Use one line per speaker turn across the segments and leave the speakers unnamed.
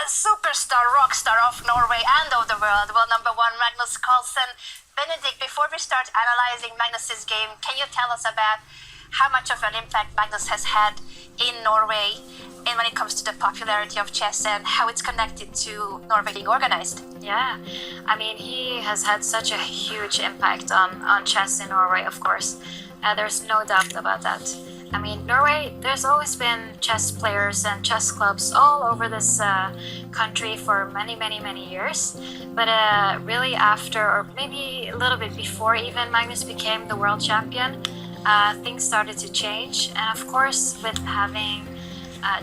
superstar, rock star of Norway and of the world, world #1 Magnus Carlsen. Benedict, before we start analyzing Magnus's game, can you tell us about how much of an impact Magnus has had in Norway and when it comes to the popularity of chess and how it's connected to Norway being organized?
Yeah, I mean, he has had such a huge impact on chess in Norway, of course. There's no doubt about that. I mean, Norway, there's always been chess players and chess clubs all over this country for many, many, many years. But really after, or maybe a little bit before even Magnus became the world champion, things started to change. And of course, with having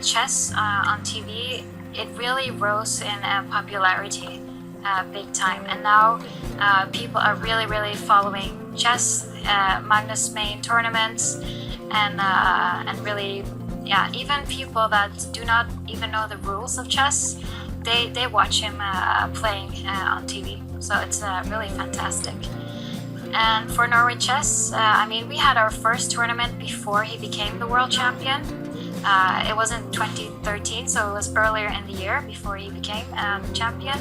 chess on TV, it really rose in popularity big time. And now people are really, really following chess, Magnus' main tournaments, and really, yeah, even people that do not even know the rules of chess, they watch him playing on TV. So it's really fantastic. And for Norway Chess, I mean, we had our first tournament before he became the world champion. It was in 2013, so it was earlier in the year before he became the champion.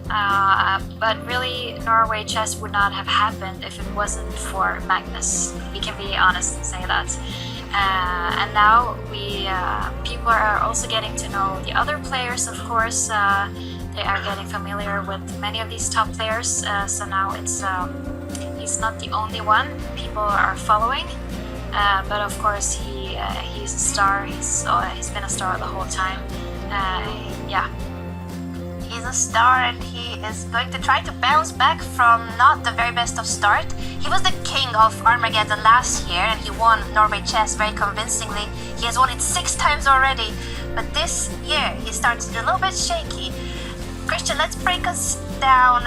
But really, Norway Chess would not have happened if it wasn't for Magnus. We can be honest and say that. And now people are also getting to know the other players, of course. They are getting familiar with many of these top players. So now he's not the only one people are following. But of course, he's a star. He's been a star the whole time. Yeah.
He's a star and he is going to try to bounce back from not the very best of start. He was the king of Armageddon last year and he won Norway Chess very convincingly. He has won it 6 times already, but this year he starts a little bit shaky. Christian, let's break us down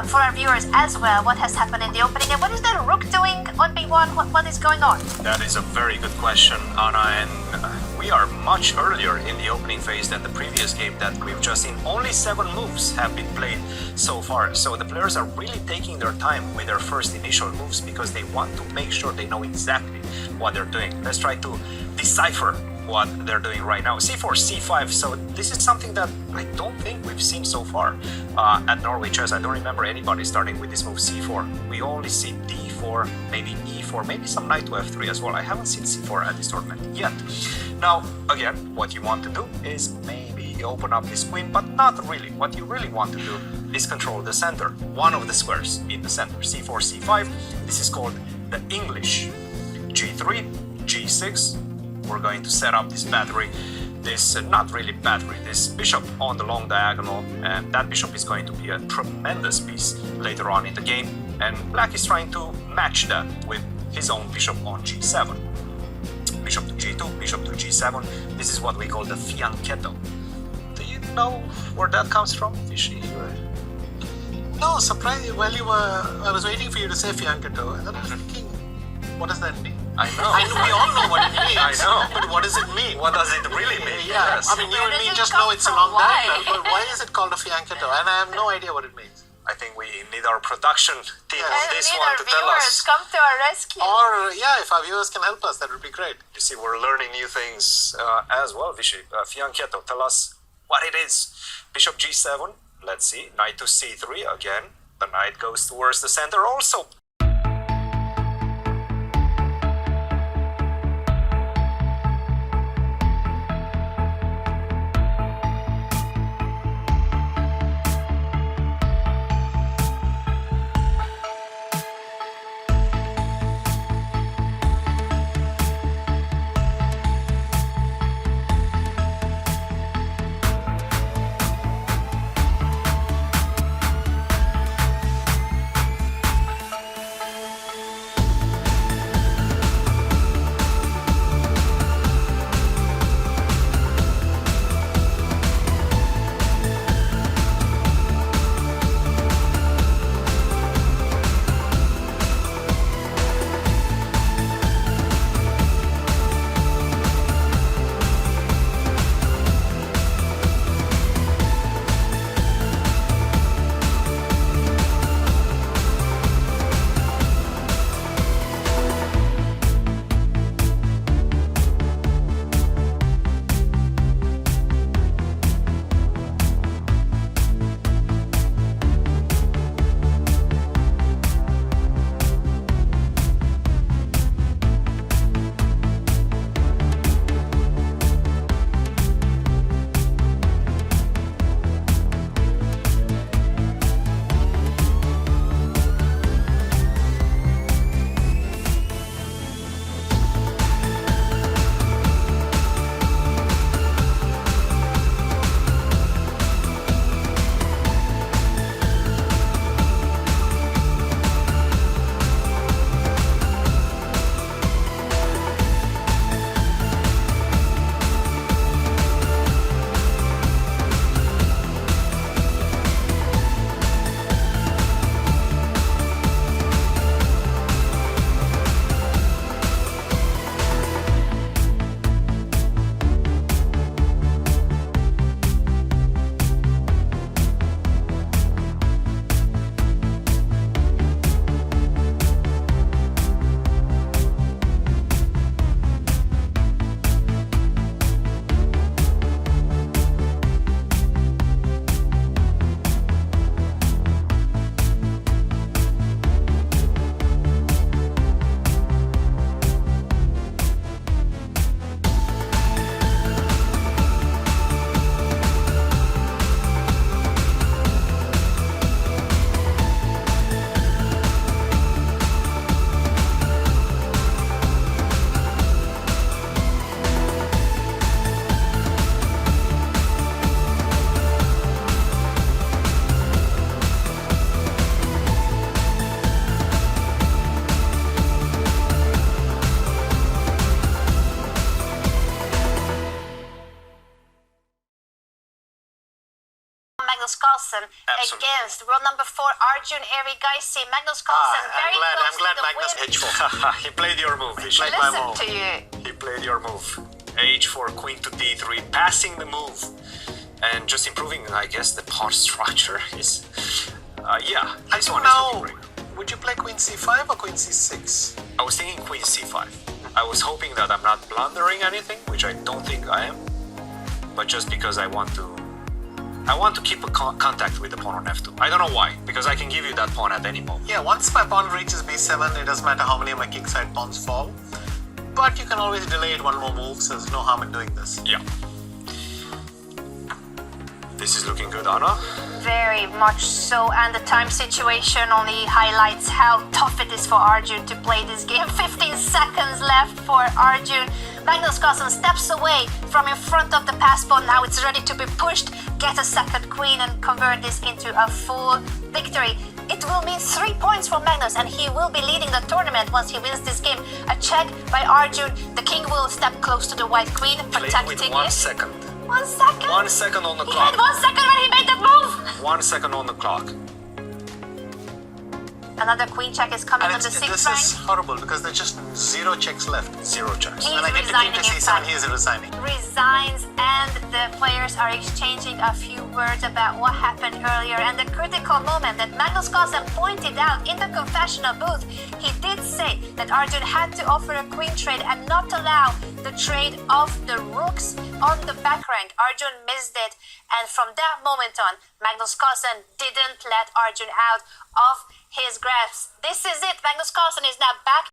for our viewers as well what has happened in the opening and what is that rook doing on b1? What is going on?
That is a very good question, Anna, and we are much earlier in the opening phase than the previous game that we've just seen. Only 7 moves have been played so far, so the players are really taking their time with their first initial moves because they want to make sure they know exactly what they're doing. Let's try to decipher what they're doing right now. C4, C5, so this is something that I don't think we've seen so far at Norway Chess. I don't remember anybody starting with this move C4. We only see D4, maybe E4, maybe some knight to F3 as well. I haven't seen C4 at this tournament yet. Now, again, what you want to do is maybe open up this queen, but not really. What you really want to do is control the center, one of the squares in the center. C4, C5, this is called the English. G3, G6, we're going to set up this battery, not really battery, this bishop on the long diagonal, and that bishop is going to be a tremendous piece later on in the game, and black is trying to match that with his own bishop on G7. Bishop to G2, bishop to G7, this is what we call the fianchetto. Do you know where that comes from?
No, surprisingly, I was waiting for you to say fianchetto, and then I was thinking, what does that mean?
I know.
We all know what it means.
I know.
But what does it mean?
What does it really mean?
Yeah,
Yes.
I mean, you and me just
come
know it's a
from?
long
Why?
diagonal, but why is it called a fianchetto? And I have no idea what it means.
I think we need our production team on
We
this
need
one
our
to tell
viewers
us.
come to our rescue.
Or, yeah, if our viewers can help us, that would be great.
You see, we're learning new things as well, Vichy. Fianchetto, tell us what it is. Bishop G7, let's see. Knight to C3 again. The knight goes towards the center also.
Magnus Carlsen
Absolutely.
against world number 4 Arjun Erigaisi. Magnus Carlsen very
I'm
close
glad
to the
Magnus
win.
H4.
He played your move. He
played my
Listen
move.
to you.
He played your move. H4, queen to d3, passing the move. And just improving, I guess, the pawn structure is... yeah, this one is
Now,
looking great.
would you play queen c5 or queen c6?
I was thinking queen c5. I was hoping that I'm not blundering anything, which I don't think I am. But just because I want to keep a contact with the pawn on f2. I don't know why, because I can give you that pawn at any moment.
Yeah, once my pawn reaches b7, it doesn't matter how many of my kingside pawns fall. But you can always delay it one more move, so there's no harm in doing this.
Yeah. This is looking good, Anna.
Very much so, and the time situation only highlights how tough it is for Arjun to play this game. 15 seconds left for Arjun. Magnus Carlsen steps away from in front of the pass pawn. Now it's ready to be pushed. Get a second queen and convert this into a full victory. It will mean 3 points for Magnus, and he will be leading the tournament once he wins this game. A check by Arjun. The king will step close to the white queen,
Playing
protecting
with 1
it.
second.
1 second?
1 second on the
He
clock.
had 1 second when he made that move.
1 second on the clock.
Another queen check is coming
And
on the
this
6th
is
rank.
horrible because there's just 0 checks left.
0 checks.
He's
When I get the king
resigning
to
in
c7,
fact.
he is resigning.
Resigns, and the players are exchanging a few words about what happened earlier and the critical moment that Magnus Carlsen pointed out in the confessional booth. He did say that Arjun had to offer a queen trade and not allow the trade of the rooks on the back rank. Arjun missed it, and from that moment on, Magnus Carlsen didn't let Arjun out of his grasp. This is it. Magnus Carlsen is now back